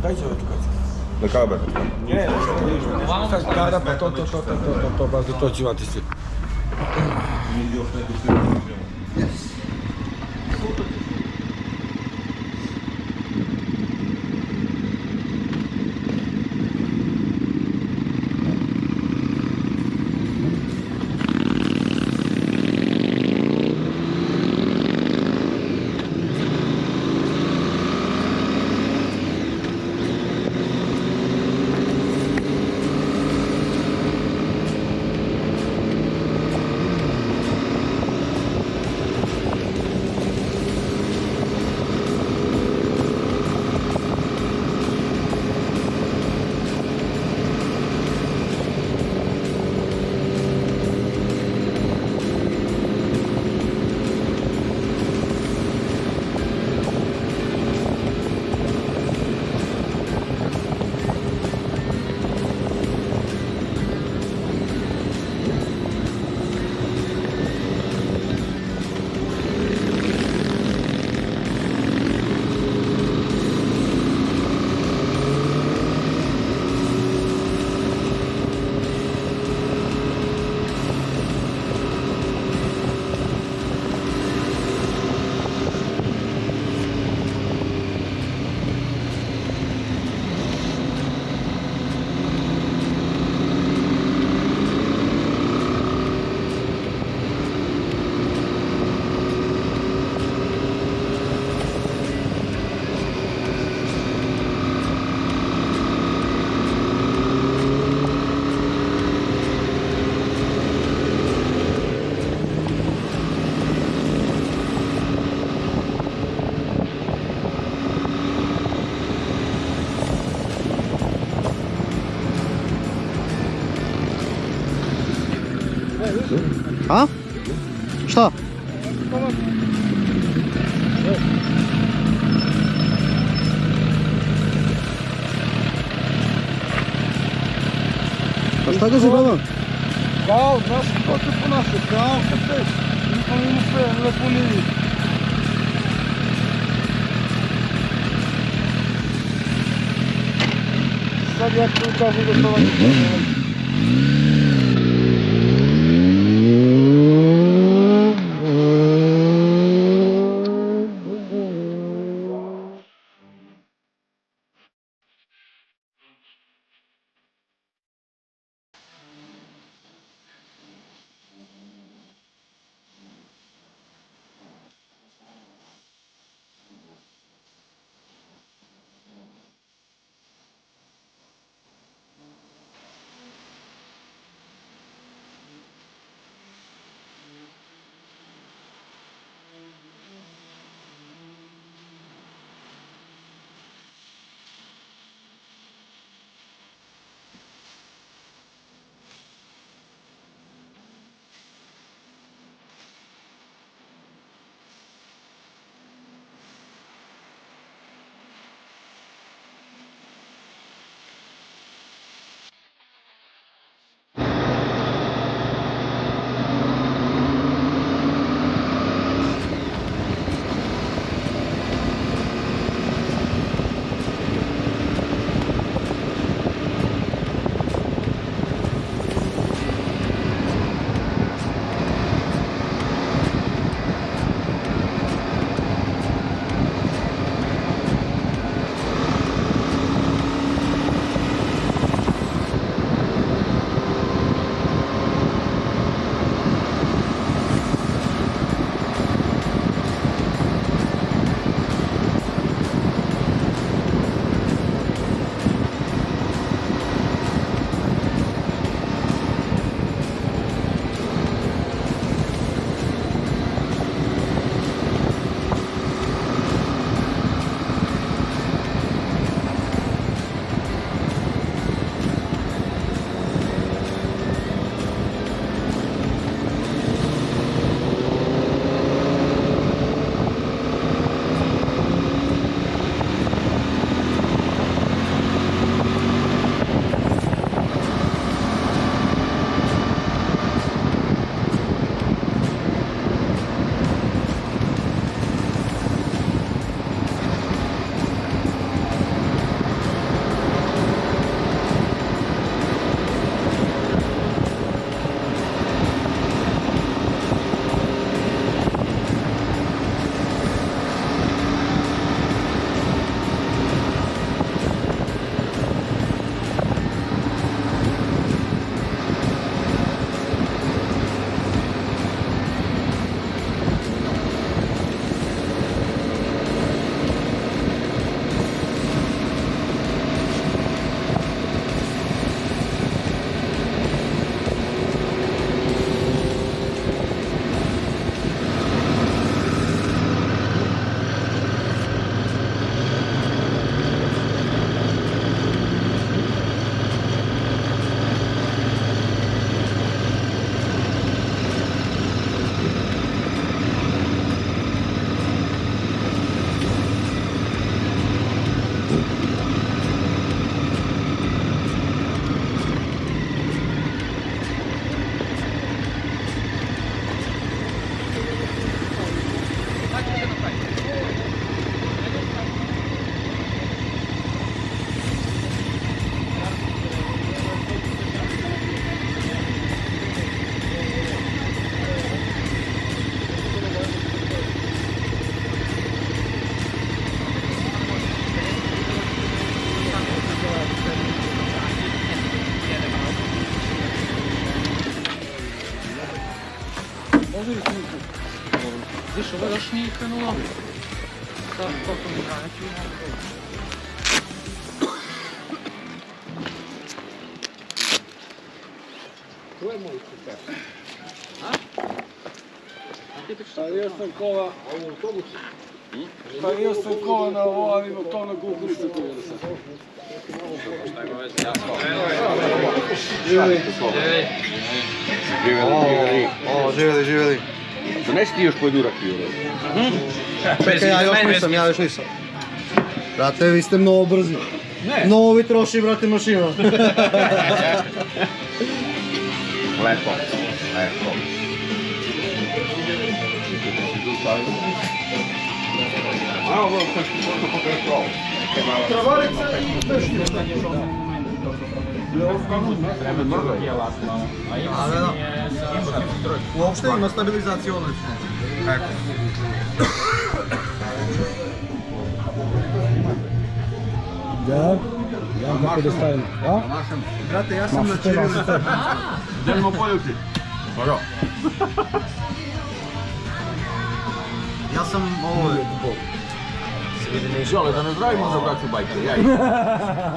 Dajcie odkryć. Na kabel. Nie, to bardzo to ci ładnie. А? Что? Что ты забыл? Gal, nós ficamos por nosso gal, não comemos perna por ali. Sabia que o carro do sol aqui. Wiesz, uważasz mi krenuło? Tak, potem grać. Jestem koła. Jestem koła na ołami, bo to na górę sobie Živjeli. Donesi ti još pojedu rakiju. Čekaj, ja još nisam. Brate, vi ste mnogo brzi. Mnogo vi troši, brate, mašina. Lepo. Uopšte ima stabilizaciju odlično. Ja? Ja kako da stavim? A? Brate, ja sam na čirili. Idemo poljuti. Ja sam ovo... Žele, da nazdravimo za braću bajke.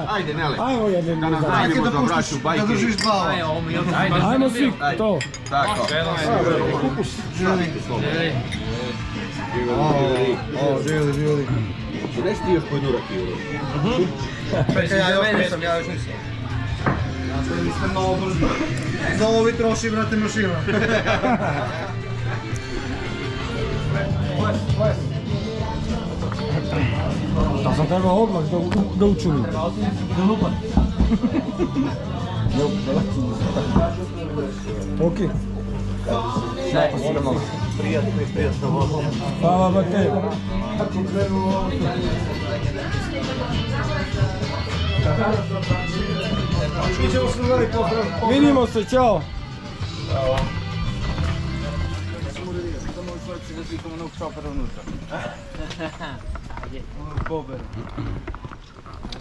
Ajde, Nele. Ajmo jednim Da nazdravimo za braću bajke. Da držiš dva. Ajmo svi to. Tako. Živjeli. Donesi ti još pojedu rakiju. Čekaj, ja još nisam. Brate, vi ste mnogo brzi. Mnogo vi troši, brate, mašina. Da sam trebao odmah da učunim. Ok. Prijatno. Hvala brate. Vidimo se, čao. Bober.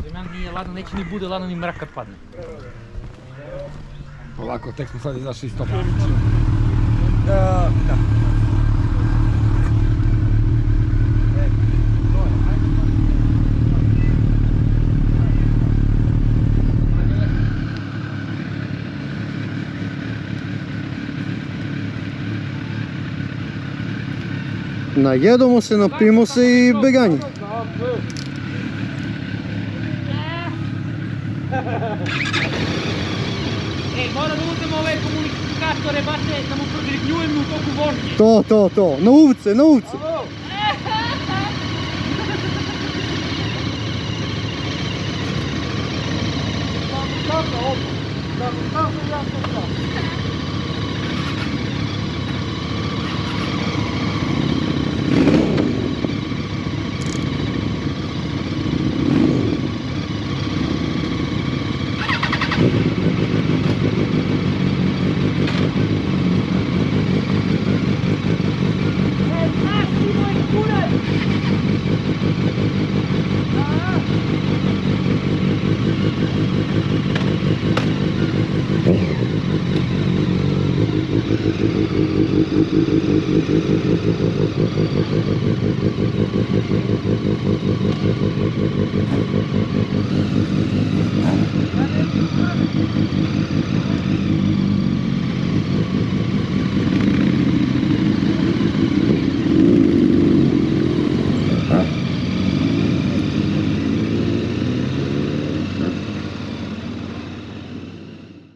Zemljan nije ladno, neće ni bude ladno ni mrak kad padne. Polako, tek smo sad izašli iz topa. Najedemo se, napijemo se i beganje. Ej, moramo da uzmemo ove komunikatore, bate, da mu prodrivljujemo u toku vožnje. To. Na uvce.